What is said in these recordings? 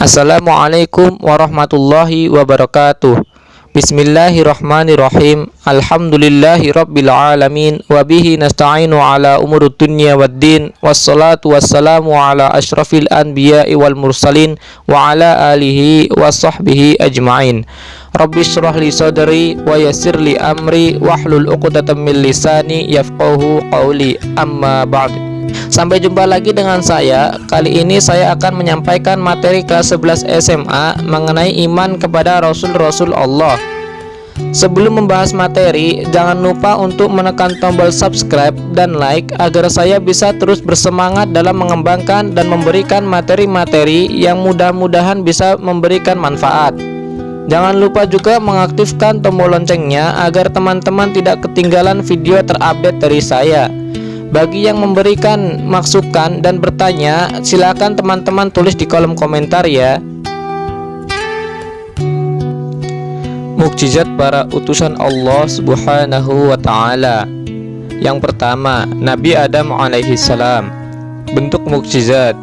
Assalamualaikum warahmatullahi wabarakatuh. Bismillahirrahmanirrahim. Alhamdulillahi rabbil alamin. Wabihi nasta'inu ala umurud dunya waddin. Wassalatu wassalamu ala ashrafil anbiya'i wal mursalin. Wa ala alihi wa sahbihi ajma'in. Rabbi shrah li sadri wa yassir li amri wahlul 'uqdatam min lisani yafqahu qawli. Amma ba'd. Sampai jumpa lagi dengan saya. Kali ini saya akan menyampaikan materi kelas 11 SMA mengenai iman kepada Rasul-Rasul Allah. Sebelum membahas materi, jangan lupa untuk menekan tombol subscribe dan like agar saya bisa terus bersemangat dalam mengembangkan dan memberikan materi-materi yang mudah-mudahan bisa memberikan manfaat. Jangan lupa juga mengaktifkan tombol loncengnya agar teman-teman tidak ketinggalan video terupdate dari saya. Bagi yang memberikan masukan dan bertanya, silakan teman-teman tulis di kolom komentar ya. Mukjizat para utusan Allah Subhanahu wa ta'ala. Yang pertama, Nabi Adam alaihi salam. Bentuk mukjizat: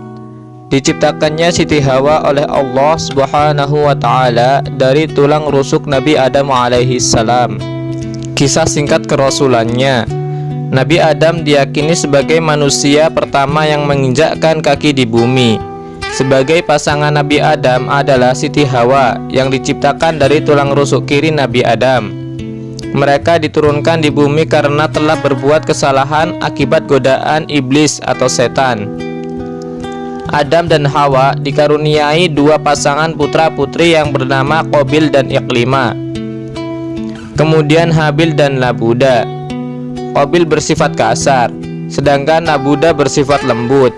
diciptakannya Siti Hawa oleh Allah Subhanahu wa ta'ala dari tulang rusuk Nabi Adam alaihi salam. Kisah singkat kerasulannya: Nabi Adam diyakini sebagai manusia pertama yang menginjakkan kaki di bumi. Sebagai pasangan Nabi Adam adalah Siti Hawa yang diciptakan dari tulang rusuk kiri Nabi Adam. Mereka diturunkan di bumi karena telah berbuat kesalahan akibat godaan iblis atau setan. Adam dan Hawa dikaruniai dua pasangan putra-putri yang bernama Qabil dan Iqlimah. Kemudian Habil dan Labuda. Qabil bersifat kasar, sedangkan Labuda bersifat lembut.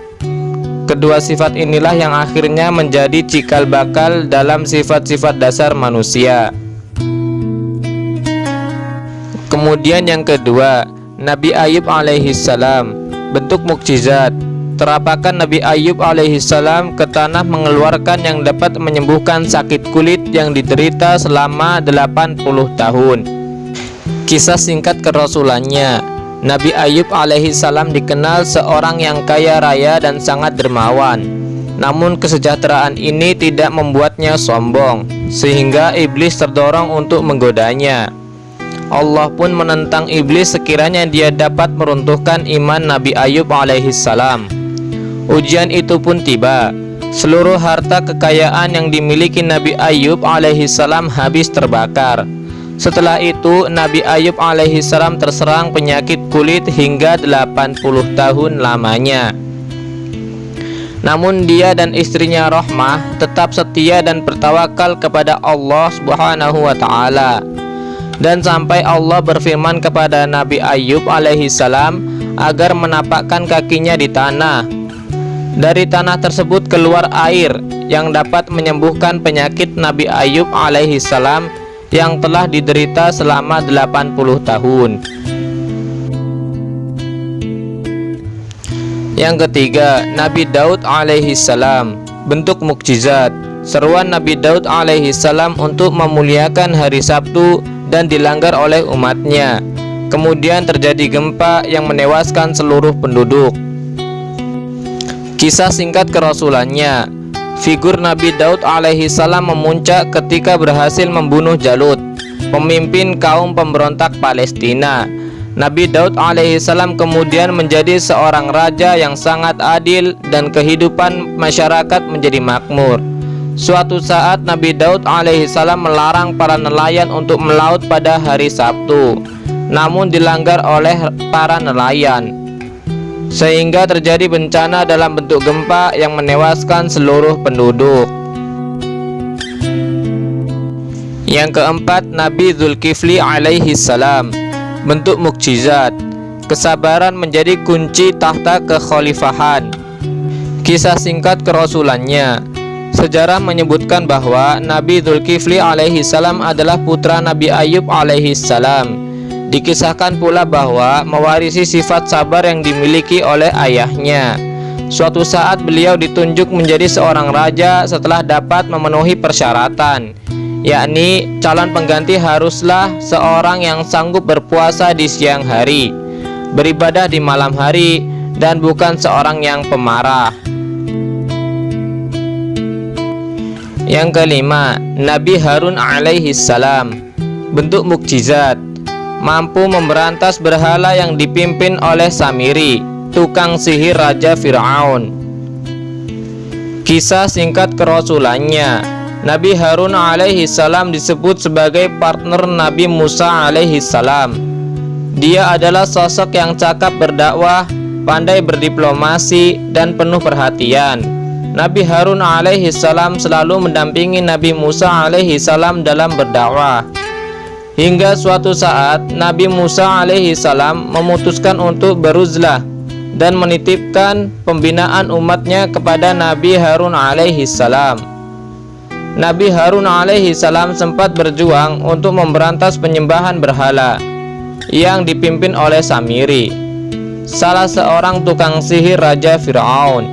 Kedua sifat inilah yang akhirnya menjadi cikal bakal dalam sifat-sifat dasar manusia. Kemudian yang kedua, Nabi Ayub alaihi salam. Bentuk mukjizat: terapakan Nabi Ayub alaihi salam ke tanah mengeluarkan yang dapat menyembuhkan sakit kulit yang diderita selama 80 tahun. Kisah singkat kerasulannya: Nabi Ayub alaihi salam dikenal seorang yang kaya raya dan sangat dermawan. Namun kesejahteraan ini tidak membuatnya sombong, sehingga iblis terdorong untuk menggodanya. Allah pun menentang iblis sekiranya dia dapat meruntuhkan iman Nabi Ayub alaihi salam. Ujian itu pun tiba. Seluruh harta kekayaan yang dimiliki Nabi Ayub alaihi salam habis terbakar. Setelah itu Nabi Ayub alaihi salam terserang penyakit kulit hingga 80 tahun lamanya. Namun dia dan istrinya Rahmah tetap setia dan bertawakal kepada Allah Subhanahu wa ta'ala. Dan sampai Allah berfirman kepada Nabi Ayub alaihi salam agar menapakkan kakinya di tanah. Dari tanah tersebut keluar air yang dapat menyembuhkan penyakit Nabi Ayub alaihi salam yang telah diderita selama 80 tahun. Yang ketiga, Nabi Daud alaihi salam. Bentuk mukjizat: seruan Nabi Daud alaihi salam untuk memuliakan hari Sabtu dan dilanggar oleh umatnya. Kemudian terjadi gempa yang menewaskan seluruh penduduk. Kisah singkat kerasulannya: figur Nabi Daud alaihi salam memuncak ketika berhasil membunuh Jalut, pemimpin kaum pemberontak Palestina. Nabi Daud alaihi salam kemudian menjadi seorang raja yang sangat adil dan kehidupan masyarakat menjadi makmur. Suatu saat Nabi Daud alaihi salam melarang para nelayan untuk melaut pada hari Sabtu, namun dilanggar oleh para nelayan, sehingga terjadi bencana dalam bentuk gempa yang menewaskan seluruh penduduk. Yang keempat, Nabi Zulkifli alaihi salam. Bentuk mukjizat: kesabaran menjadi kunci tahta kekhalifahan. Kisah singkat kerasulannya: sejarah menyebutkan bahwa Nabi Zulkifli alaihi salam adalah putra Nabi Ayub alaihi salam. Dikisahkan pula bahwa mewarisi sifat sabar yang dimiliki oleh ayahnya. Suatu saat beliau ditunjuk menjadi seorang raja setelah dapat memenuhi persyaratan, yakni calon pengganti haruslah seorang yang sanggup berpuasa di siang hari, beribadah di malam hari, dan bukan seorang yang pemarah. Yang kelima, Nabi Harun alaihi salam. Bentuk mukjizat, mampu memberantas berhala yang dipimpin oleh Samiri, tukang sihir Raja Fir'aun. Kisah singkat kerasulannya. Nabi Harun alaihi salam disebut sebagai partner Nabi Musa alaihi salam. Dia adalah sosok yang cakap berdakwah, pandai berdiplomasi, dan penuh perhatian. Nabi Harun alaihi salam selalu mendampingi Nabi Musa alaihi salam dalam berdakwah. Hingga suatu saat Nabi Musa alaihi salam memutuskan untuk beruzlah dan menitipkan pembinaan umatnya kepada Nabi Harun alaihi salam. Nabi Harun alaihi salam sempat berjuang untuk memberantas penyembahan berhala yang dipimpin oleh Samiri, salah seorang tukang sihir Raja Fir'aun.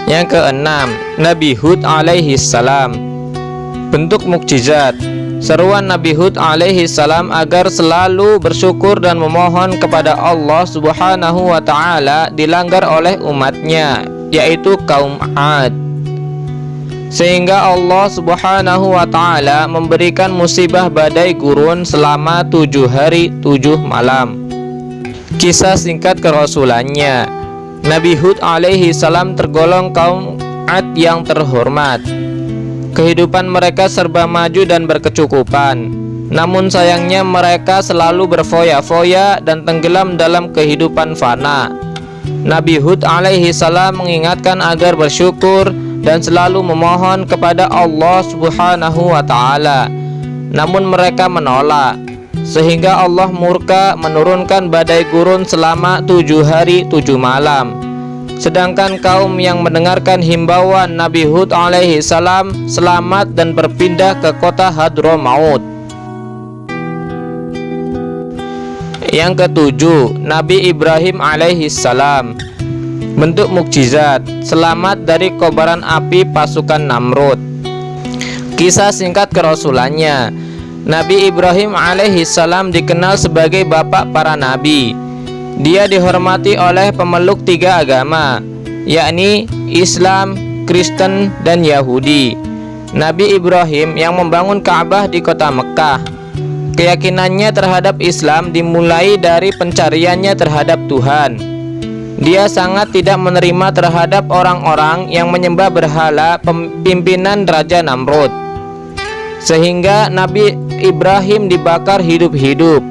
Yang keenam, Nabi Hud alaihi salam. Bentuk mukjizat, seruan Nabi Hud alaihi salam agar selalu bersyukur dan memohon kepada Allah subhanahu wa ta'ala dilanggar oleh umatnya, yaitu kaum Ad, sehingga Allah subhanahu wa ta'ala memberikan musibah badai gurun selama 7 hari 7 malam. Kisah singkat kerasulannya. Nabi Hud alaihi salam tergolong kaum Ad yang terhormat. Kehidupan mereka serba maju dan berkecukupan. Namun sayangnya mereka selalu berfoya-foya dan tenggelam dalam kehidupan fana. Nabi Hud alaihi salam mengingatkan agar bersyukur dan selalu memohon kepada Allah subhanahu wa ta'ala. Namun mereka menolak, sehingga Allah murka menurunkan badai gurun selama 7 hari 7 malam. Sedangkan kaum yang mendengarkan himbauan Nabi Hud alaihi salam selamat dan berpindah ke kota Hadramaut. Yang ketujuh, Nabi Ibrahim alaihi salam. Bentuk mukjizat, selamat dari kobaran api pasukan Namrud. Kisah singkat kerasulannya. Nabi Ibrahim alaihi salam dikenal sebagai bapak para nabi. Dia dihormati oleh pemeluk 3 agama, yakni Islam, Kristen, dan Yahudi. Nabi Ibrahim yang membangun Ka'bah di kota Mekah. Keyakinannya terhadap Islam dimulai dari pencariannya terhadap Tuhan. Dia sangat tidak menerima terhadap orang-orang yang menyembah berhala pimpinan Raja Namrud, sehingga Nabi Ibrahim dibakar hidup-hidup.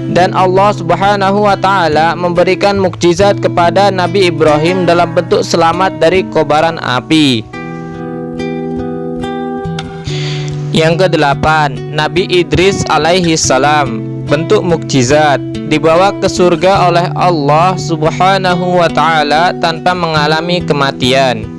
Dan Allah subhanahu wa ta'ala memberikan mukjizat kepada Nabi Ibrahim dalam bentuk selamat dari kobaran api. Yang kedelapan, Nabi Idris alaihi salam. Bentuk mukjizat, dibawa ke surga oleh Allah subhanahu wa ta'ala tanpa mengalami kematian.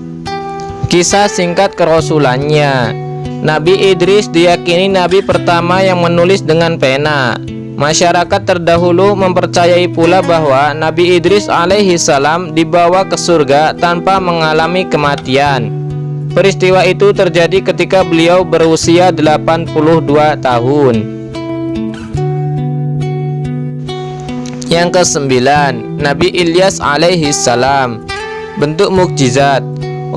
Kisah singkat kerasulannya. Nabi Idris diyakini nabi pertama yang menulis dengan pena. Masyarakat terdahulu mempercayai pula bahwa Nabi Idris alaihi salam dibawa ke surga tanpa mengalami kematian. Peristiwa itu terjadi ketika beliau berusia 82 tahun. Yang kesembilan, Nabi Ilyas alaihi salam. Bentuk mukjizat,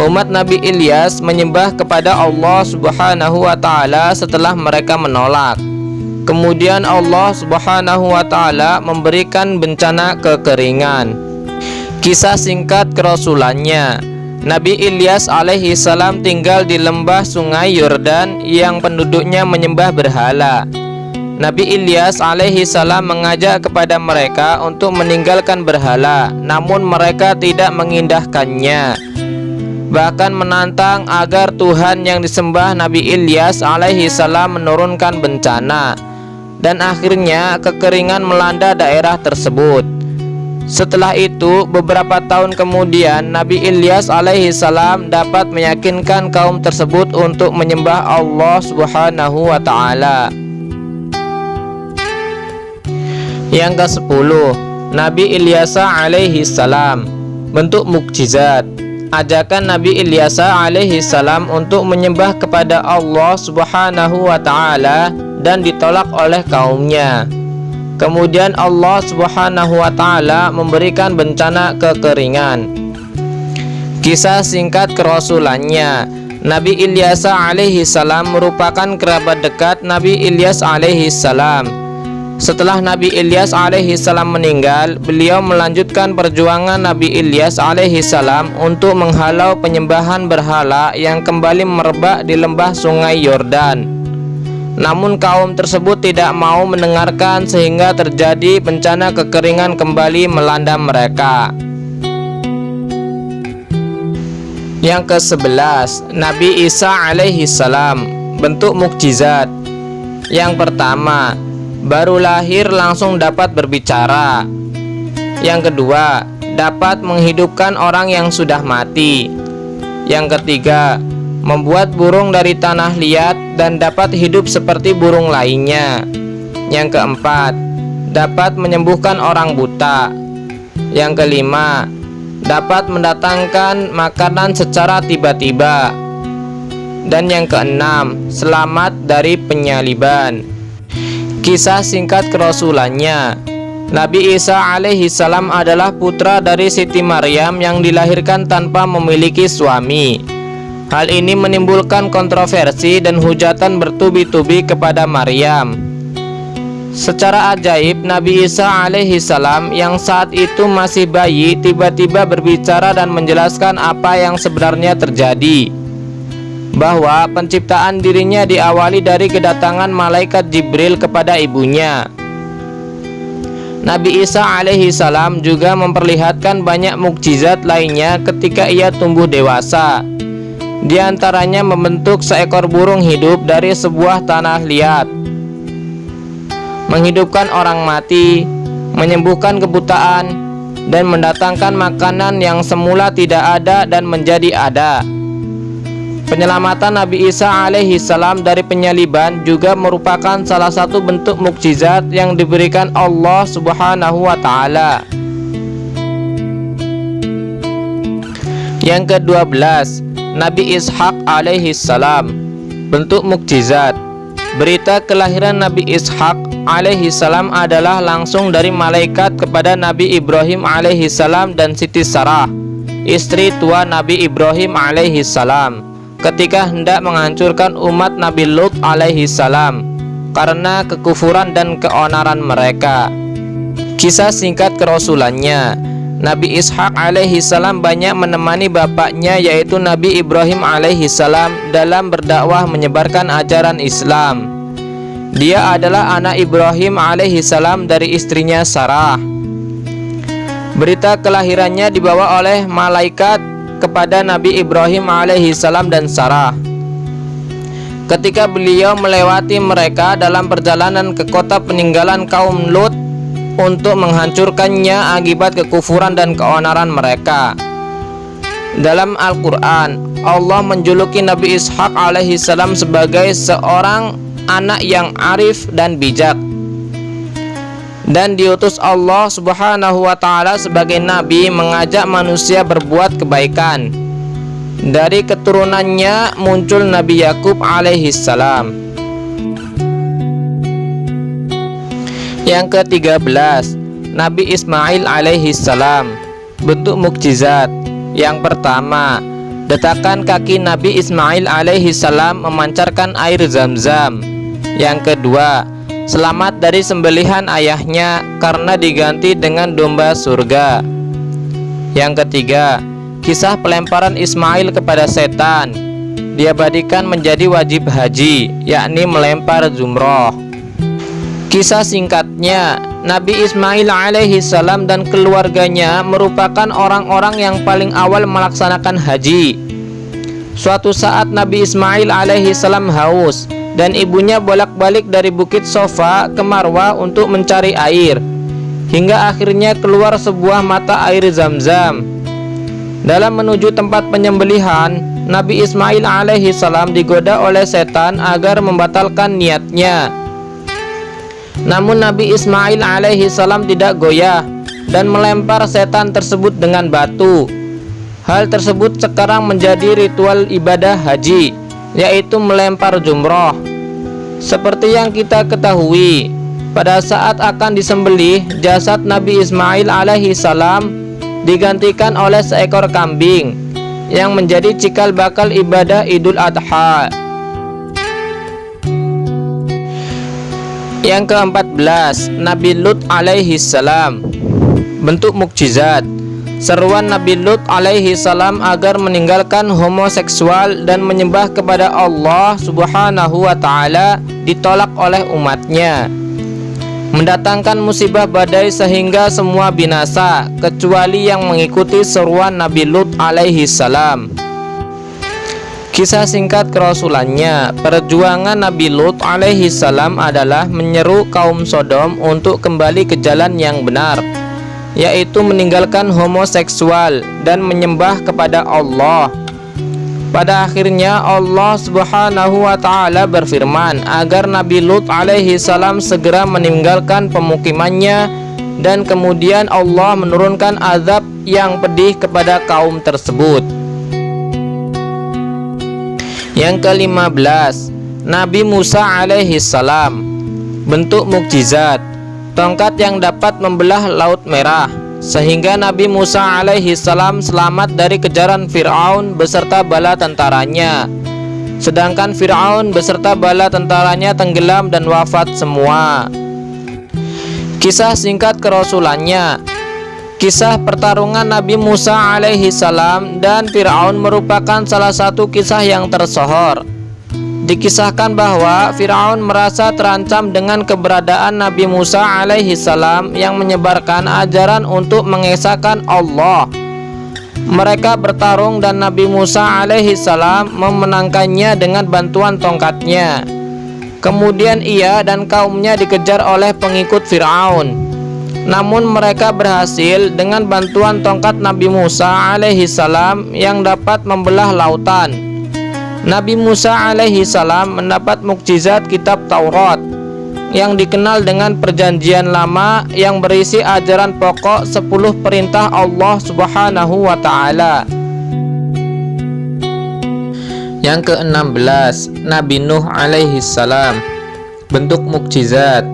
umat Nabi Ilyas menyembah kepada Allah subhanahu wa ta'ala setelah mereka menolak. Kemudian Allah subhanahu wa ta'ala memberikan bencana kekeringan. Kisah singkat kerasulannya. Nabi Ilyas alaihi salam tinggal di lembah sungai Yordan yang penduduknya menyembah berhala. Nabi Ilyas alaihi salam mengajak kepada mereka untuk meninggalkan berhala, namun mereka tidak mengindahkannya. Bahkan menantang agar Tuhan yang disembah Nabi Ilyas alaihi salam menurunkan bencana. Dan akhirnya kekeringan melanda daerah tersebut. Setelah itu, beberapa tahun kemudian Nabi Ilyas alaihi salam dapat meyakinkan kaum tersebut untuk menyembah Allah subhanahu wa ta'ala. Yang ke-10, Nabi Ilyasa alaihi salam. Bentuk mukjizat, ajakan Nabi Ilyasa alaihi salam untuk menyembah kepada Allah subhanahu wa ta'ala dan ditolak oleh kaumnya. Kemudian Allah subhanahu wa ta'ala memberikan bencana kekeringan. Kisah singkat kerasulannya. Nabi Ilyas alaihi salam merupakan kerabat dekat Nabi Ilyas alaihi salam. Setelah Nabi Ilyas alaihi salam meninggal, beliau melanjutkan perjuangan Nabi Ilyas alaihi salam untuk menghalau penyembahan berhala yang kembali merebak di lembah Sungai Yordan. Namun kaum tersebut tidak mau mendengarkan sehingga terjadi bencana kekeringan kembali melanda mereka. Yang ke-11, Nabi Isa alaihi salam, bentuk mukjizat. Yang pertama, baru lahir langsung dapat berbicara. Yang kedua, dapat menghidupkan orang yang sudah mati. Yang ketiga, membuat burung dari tanah liat dan dapat hidup seperti burung lainnya. Yang keempat, dapat menyembuhkan orang buta. Yang kelima, dapat mendatangkan makanan secara tiba-tiba. Dan yang keenam, selamat dari penyaliban. Kisah singkat kerasulannya. Nabi Isa alaihi salam adalah putra dari Siti Maryam yang dilahirkan tanpa memiliki suami. Hal ini menimbulkan kontroversi dan hujatan bertubi-tubi kepada Maryam. Secara ajaib, Nabi Isa alaihi salam yang saat itu masih bayi tiba-tiba berbicara dan menjelaskan apa yang sebenarnya terjadi, bahwa penciptaan dirinya diawali dari kedatangan malaikat Jibril kepada ibunya. Nabi Isa alaihi salam juga memperlihatkan banyak mukjizat lainnya ketika ia tumbuh dewasa. Di antaranya membentuk seekor burung hidup dari sebuah tanah liat, menghidupkan orang mati, menyembuhkan kebutaan, dan mendatangkan makanan yang semula tidak ada dan menjadi ada. Penyelamatan Nabi Isa alaihi salam dari penyaliban juga merupakan salah satu bentuk mukjizat yang diberikan Allah Subhanahu wa ta'ala. Yang ke-12, Nabi Ishaq alaihi salam, bentuk mukjizat. Berita kelahiran Nabi Ishaq alaihi salam adalah langsung dari malaikat kepada Nabi Ibrahim alaihi salam dan Siti Sarah, istri tua Nabi Ibrahim alaihi salam, ketika hendak menghancurkan umat Nabi Lut alaihi salam karena kekufuran dan keonaran mereka. Kisah singkat kerasulannya. Nabi Ishaq alaihi salam banyak menemani bapaknya yaitu Nabi Ibrahim alaihi salam dalam berdakwah menyebarkan ajaran Islam. Dia adalah anak Ibrahim alaihi salam dari istrinya Sarah. Berita kelahirannya dibawa oleh malaikat kepada Nabi Ibrahim alaihi salam dan Sarah. Ketika beliau melewati mereka dalam perjalanan ke kota peninggalan kaum Lut untuk menghancurkannya akibat kekufuran dan keonaran mereka. Dalam Al-Quran, Allah menjuluki Nabi Ishaq alaihi salam sebagai seorang anak yang arif dan bijak, dan diutus Allah Subhanahu wa ta'ala sebagai nabi mengajak manusia berbuat kebaikan. Dari keturunannya muncul Nabi Yakub alaihi salam. Yang ke-13, Nabi Ismail alaihi salam, bentuk mukjizat. Yang pertama, detakan kaki Nabi Ismail alaihi salam memancarkan air Zam-Zam. Yang kedua, selamat dari sembelihan ayahnya karena diganti dengan domba surga. Yang ketiga, kisah pelemparan Ismail kepada setan diabadikan menjadi wajib haji, yakni melempar jumroh. Kisah singkatnya, Nabi Ismail alaihi salam dan keluarganya merupakan orang-orang yang paling awal melaksanakan haji. Suatu saat Nabi Ismail alaihi salam haus dan ibunya bolak-balik dari Bukit Sofa ke Marwah untuk mencari air, hingga akhirnya keluar sebuah mata air Zam-Zam. Dalam menuju tempat penyembelihan, Nabi Ismail alaihi salam digoda oleh setan agar membatalkan niatnya. Namun Nabi Ismail alaihi salam tidak goyah dan melempar setan tersebut dengan batu. Hal tersebut sekarang menjadi ritual ibadah haji, yaitu melempar jumroh. Seperti yang kita ketahui, pada saat akan disembelih, jasad Nabi Ismail alaihi salam digantikan oleh seekor kambing yang menjadi cikal bakal ibadah Idul Adha. Yang ke-14, Nabi Lut alaihi salam. Bentuk mukjizat. Seruan Nabi Lut alaihi salam agar meninggalkan homoseksual dan menyembah kepada Allah Subhanahu wa taala ditolak oleh umatnya, mendatangkan musibah badai sehingga semua binasa kecuali yang mengikuti seruan Nabi Lut alaihi salam. Kisah singkat kerasulannya. Perjuangan Nabi Lut alaihi salam adalah menyeru kaum Sodom untuk kembali ke jalan yang benar, yaitu meninggalkan homoseksual dan menyembah kepada Allah. Pada akhirnya Allah Subhanahu wa taala berfirman agar Nabi Lut alaihi salam segera meninggalkan pemukimannya, dan kemudian Allah menurunkan azab yang pedih kepada kaum tersebut. Yang ke-15, Nabi Musa alaihi salam. Bentuk mukjizat. Tongkat yang dapat membelah Laut Merah, sehingga Nabi Musa alaihi salam selamat dari kejaran Fir'aun beserta bala tentaranya, sedangkan Fir'aun beserta bala tentaranya tenggelam dan wafat semua. Kisah singkat kerasulannya. Kisah pertarungan Nabi Musa alaihi salam dan Fir'aun merupakan salah satu kisah yang tersohor. Dikisahkan bahwa Fir'aun merasa terancam dengan keberadaan Nabi Musa alaihi salam yang menyebarkan ajaran untuk mengesahkan Allah. Mereka bertarung dan Nabi Musa alaihi salam memenangkannya dengan bantuan tongkatnya. Kemudian ia dan kaumnya dikejar oleh pengikut Fir'aun. Namun mereka berhasil dengan bantuan tongkat Nabi Musa alaihi salam yang dapat membelah lautan. Nabi Musa alaihi salam mendapat mukjizat kitab Taurat yang dikenal dengan Perjanjian Lama yang berisi ajaran pokok 10 perintah Allah Subhanahu wa taala. Yang ke-16, Nabi Nuh alaihi salam. Bentuk mukjizat.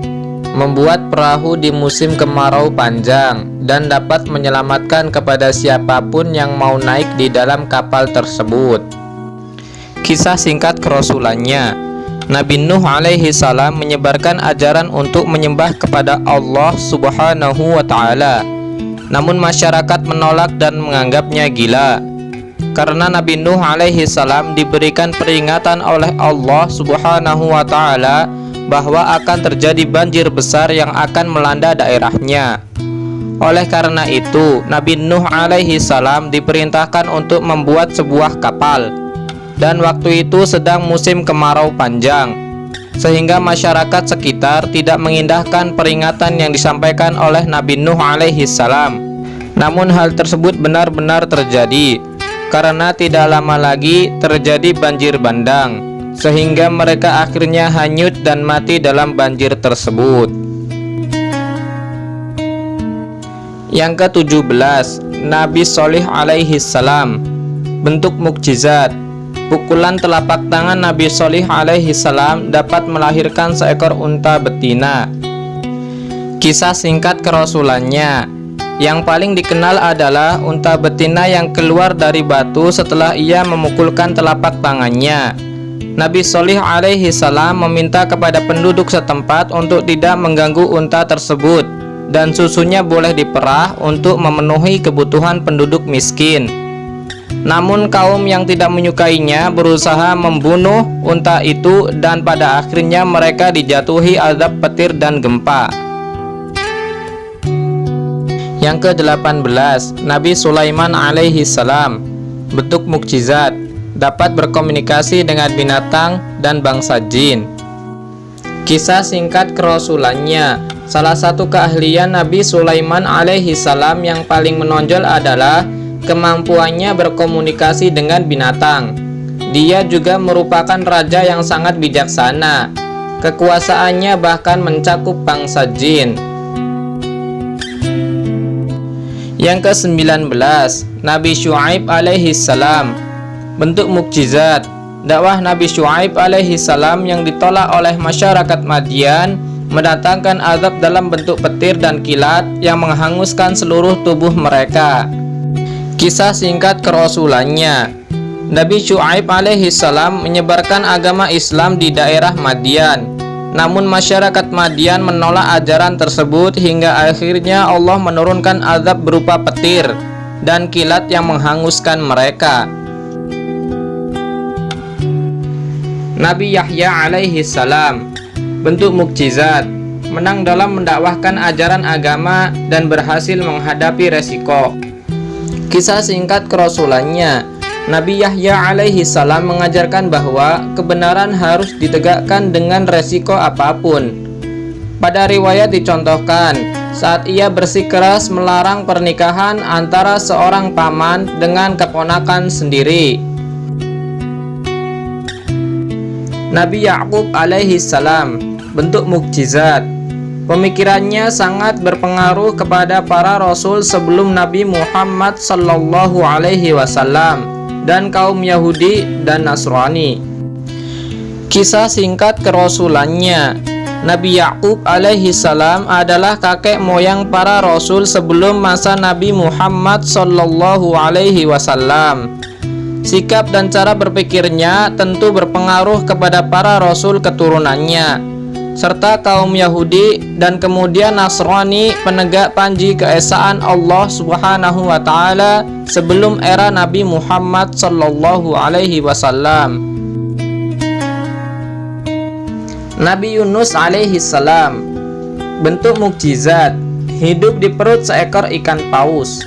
Membuat perahu di musim kemarau panjang dan dapat menyelamatkan kepada siapapun yang mau naik di dalam kapal tersebut. Kisah singkat kerasulannya. Nabi Nuh alaihi salam menyebarkan ajaran untuk menyembah kepada Allah Subhanahu wa taala. Namun masyarakat menolak dan menganggapnya gila. Karena Nabi Nuh alaihi salam diberikan peringatan oleh Allah Subhanahu wa taala bahwa akan terjadi banjir besar yang akan melanda daerahnya. Oleh karena itu, Nabi Nuh alaihi salam diperintahkan untuk membuat sebuah kapal. Dan waktu itu sedang musim kemarau panjang, sehingga masyarakat sekitar tidak mengindahkan peringatan yang disampaikan oleh Nabi Nuh alaihi salam. Namun hal tersebut benar-benar terjadi, karena tidak lama lagi terjadi banjir bandang, sehingga mereka akhirnya hanyut dan mati dalam banjir tersebut. Yang ke-17, Nabi Sholih alaihi salam. Bentuk mukjizat. Pukulan telapak tangan Nabi Sholih alaihi salam dapat melahirkan seekor unta betina. Kisah singkat kerasulannya. Yang paling dikenal adalah unta betina yang keluar dari batu setelah ia memukulkan telapak tangannya. Nabi Sholih alaihi salam meminta kepada penduduk setempat untuk tidak mengganggu unta tersebut, dan susunya boleh diperah untuk memenuhi kebutuhan penduduk miskin. Namun kaum yang tidak menyukainya berusaha membunuh unta itu, dan pada akhirnya mereka dijatuhi azab petir dan gempa. Yang ke-18, Nabi Sulaiman alaihi salam. Bentuk mukjizat. Dapat berkomunikasi dengan binatang dan bangsa jin. Kisah singkat kerasulannya. Salah satu keahlian Nabi Sulaiman alaihi salam yang paling menonjol adalah kemampuannya berkomunikasi dengan binatang. Dia juga merupakan raja yang sangat bijaksana. Kekuasaannya bahkan mencakup bangsa jin. Yang ke-19, Nabi Syuaib alaihi salam. Bentuk mukjizat. Dakwah Nabi Syuaib alaihi salam yang ditolak oleh masyarakat Madian mendatangkan azab dalam bentuk petir dan kilat yang menghanguskan seluruh tubuh mereka. Kisah singkat kerasulannya. Nabi Syu'aib alaihi salam menyebarkan agama Islam di daerah Madian. Namun masyarakat Madian menolak ajaran tersebut hingga akhirnya Allah menurunkan azab berupa petir dan kilat yang menghanguskan mereka. Nabi Yahya alaihi salam, bentuk mukjizat, menang dalam mendakwahkan ajaran agama dan berhasil menghadapi resiko. Kisah singkat kerasulannya. Nabi Yahya alaihi salam mengajarkan bahwa kebenaran harus ditegakkan dengan resiko apapun. Pada riwayat dicontohkan, saat ia bersikeras melarang pernikahan antara seorang paman dengan keponakan sendiri. Nabi Ya'qub alaihi salam, bentuk mukjizat. Pemikirannya sangat berpengaruh kepada para rasul sebelum Nabi Muhammad sallallahu alaihi wasallam dan kaum Yahudi dan Nasrani. Kisah singkat kerasulannya. Nabi Ya'qub alaihi salam adalah kakek moyang para rasul sebelum masa Nabi Muhammad sallallahu alaihi wasallam. Sikap dan cara berpikirnya tentu berpengaruh kepada para rasul keturunannya, serta kaum Yahudi dan kemudian Nasrani, penegak panji keesaan Allah Subhanahu wa taala sebelum era Nabi Muhammad sallallahu alaihi wasallam. Nabi Yunus alaihi salam, bentuk mukjizat, hidup di perut seekor ikan paus.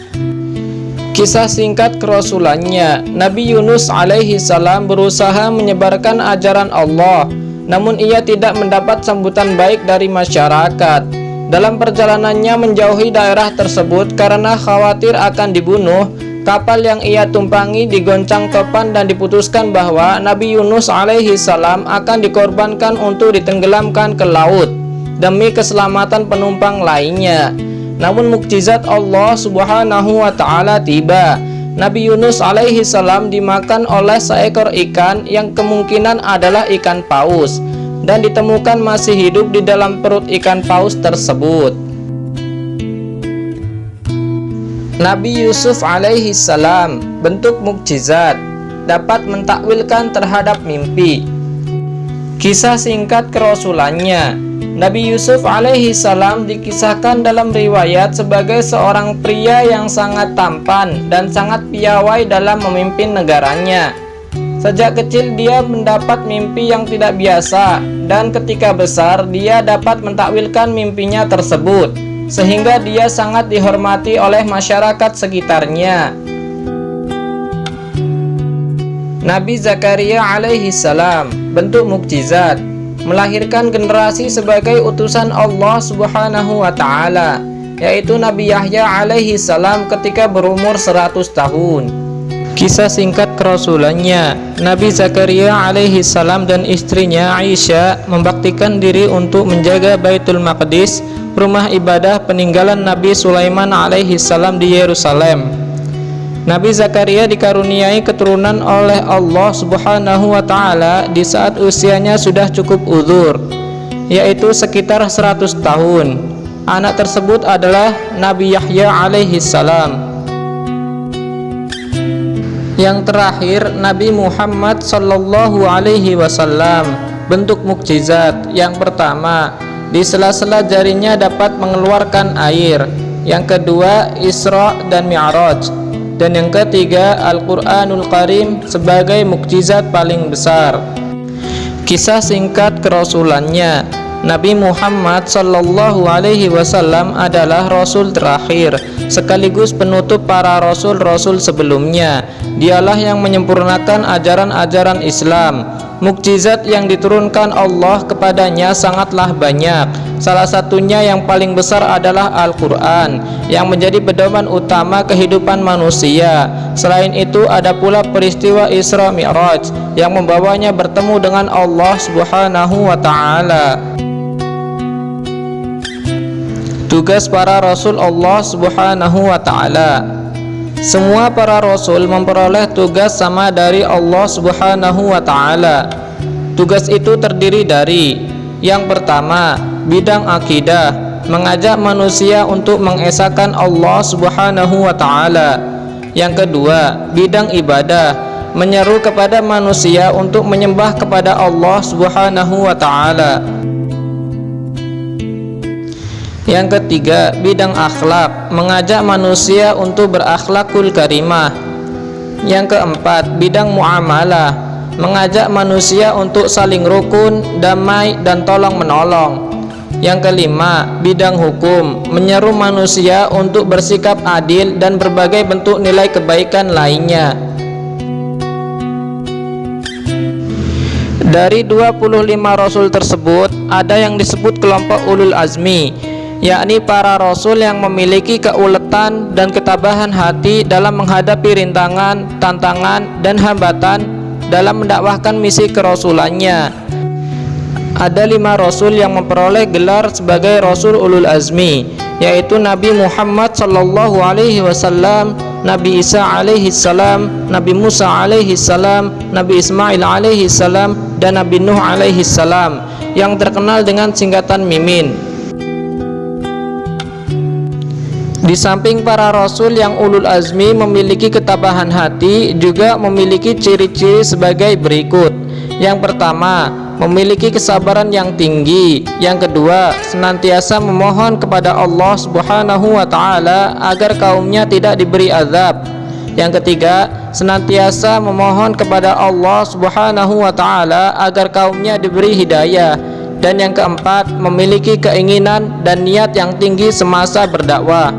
Kisah singkat kerasulannya. Nabi Yunus alaihi salam berusaha menyebarkan ajaran Allah, namun ia tidak mendapat sambutan baik dari masyarakat. Dalam perjalanannya menjauhi daerah tersebut karena khawatir akan dibunuh, kapal yang ia tumpangi digoncang topan dan diputuskan bahwa Nabi Yunus alaihi salam akan dikorbankan untuk ditenggelamkan ke laut demi keselamatan penumpang lainnya. Namun mukjizat Allah Subhanahu wa taala tiba. Nabi Yunus alaihi salam dimakan oleh seekor ikan yang kemungkinan adalah ikan paus dan ditemukan masih hidup di dalam perut ikan paus tersebut. Nabi Yusuf alaihi salam, bentuk mukjizat, dapat mentakwilkan terhadap mimpi. Kisah singkat kerasulannya. Nabi Yusuf alaihi salam dikisahkan dalam riwayat sebagai seorang pria yang sangat tampan dan sangat piawai dalam memimpin negaranya. Sejak kecil dia mendapat mimpi yang tidak biasa, dan ketika besar dia dapat mentakwilkan mimpinya tersebut, sehingga dia sangat dihormati oleh masyarakat sekitarnya. Nabi Zakaria alaihi salam, bentuk mukjizat, melahirkan generasi sebagai utusan Allah Subhanahu wa taala, yaitu Nabi Yahya alaihi salam ketika berumur 100 tahun. Kisah singkat kerasulannya. Nabi Zakaria alaihi salam dan istrinya Aisyah membaktikan diri untuk menjaga Baitul Maqdis, rumah ibadah peninggalan Nabi Sulaiman alaihi salam di Yerusalem. Nabi Zakaria dikaruniai keturunan oleh Allah Subhanahu wa taala di saat usianya sudah cukup uzur, yaitu sekitar 100 tahun. Anak tersebut adalah Nabi Yahya alaihi salam. Yang terakhir, Nabi Muhammad sallallahu alaihi wasallam, bentuk mukjizat. Yang pertama, di sela-sela jarinya dapat mengeluarkan air. Yang kedua, Isra dan Mi'raj. Dan yang ketiga, Al-Quranul Karim sebagai mukjizat paling besar. Kisah singkat kerasulannya. Nabi Muhammad sallallahu alaihi wasallam adalah rasul terakhir sekaligus penutup para rasul-rasul sebelumnya. Dialah yang menyempurnakan ajaran-ajaran Islam. Mukjizat yang diturunkan Allah kepadanya sangatlah banyak. Salah satunya yang paling besar adalah Al-Quran, yang menjadi pedoman utama kehidupan manusia. Selain itu ada pula peristiwa Isra Mi'raj yang membawanya bertemu dengan Allah Subhanahu wa ta'ala. Tugas para Rasul Allah Subhanahu wa ta'ala. Semua para Rasul memperoleh tugas sama dari Allah Subhanahu wa ta'ala. Tugas itu terdiri dari: yang pertama, bidang akidah, mengajak manusia untuk mengesahkan Allah Subhanahu wa ta'ala. Yang kedua, bidang ibadah, menyeru kepada manusia untuk menyembah kepada Allah Subhanahu wa ta'ala. Yang ketiga, bidang akhlak, mengajak manusia untuk berakhlakul karimah. Yang keempat, bidang muamalah, mengajak manusia untuk saling rukun, damai, dan tolong menolong. Yang kelima, bidang hukum, menyeru manusia untuk bersikap adil dan berbagai bentuk nilai kebaikan lainnya. Dari 25 rasul tersebut, ada yang disebut kelompok ulul azmi, yakni para rasul yang memiliki keuletan dan ketabahan hati dalam menghadapi rintangan, tantangan, dan hambatan dalam mendakwahkan misi kerasulannya. Ada 5 rasul yang memperoleh gelar sebagai rasul ulul azmi, yaitu Nabi Muhammad sallallahu alaihi wasallam, Nabi Isa alaihi salam, Nabi Musa alaihi salam, Nabi Ismail alaihi salam, dan Nabi Nuh alaihi salam, yang terkenal dengan singkatan Mimin. Di samping para rasul yang ulul azmi memiliki ketabahan hati, juga memiliki ciri-ciri sebagai berikut. Yang pertama, memiliki kesabaran yang tinggi. Yang kedua, senantiasa memohon kepada Allah Subhanahu wa ta'ala agar kaumnya tidak diberi azab. Yang ketiga, senantiasa memohon kepada Allah Subhanahu wa ta'ala agar kaumnya diberi hidayah. Dan yang keempat, memiliki keinginan dan niat yang tinggi semasa berdakwah.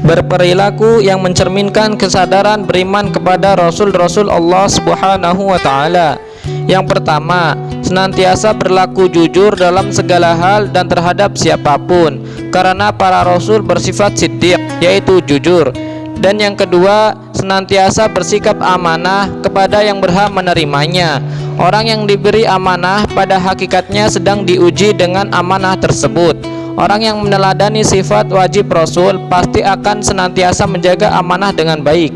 Berperilaku yang mencerminkan kesadaran beriman kepada Rasul-Rasul Allah Subhanahu wa ta'ala. Yang pertama, senantiasa berlaku jujur dalam segala hal dan terhadap siapapun, karena para Rasul bersifat siddiq, yaitu jujur. Dan yang kedua, senantiasa bersikap amanah kepada yang berhak menerimanya. Orang yang diberi amanah pada hakikatnya sedang diuji dengan amanah tersebut. Orang yang meneladani sifat wajib Rasul pasti akan senantiasa menjaga amanah dengan baik.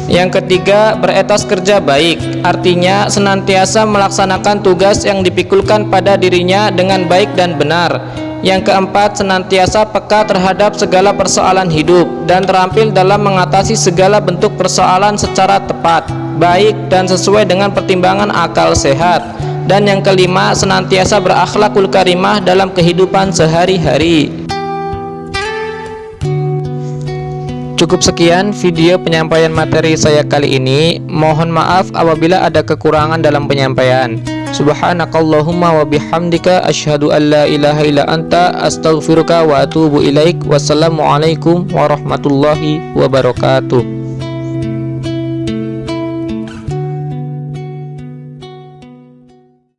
Yang ketiga, beretos kerja baik, artinya senantiasa melaksanakan tugas yang dipikulkan pada dirinya dengan baik dan benar. Yang keempat, senantiasa peka terhadap segala persoalan hidup dan terampil dalam mengatasi segala bentuk persoalan secara tepat, baik, dan sesuai dengan pertimbangan akal sehat. Dan yang kelima, senantiasa berakhlakul karimah dalam kehidupan sehari-hari. Cukup sekian video penyampaian materi saya kali ini. Mohon maaf apabila ada kekurangan dalam penyampaian. Subhanakallahumma wa bihamdika asyhadu an la ilaha illa anta astaghfiruka wa atubu ilaik. Wassalamualaikum warahmatullahi wabarakatuh.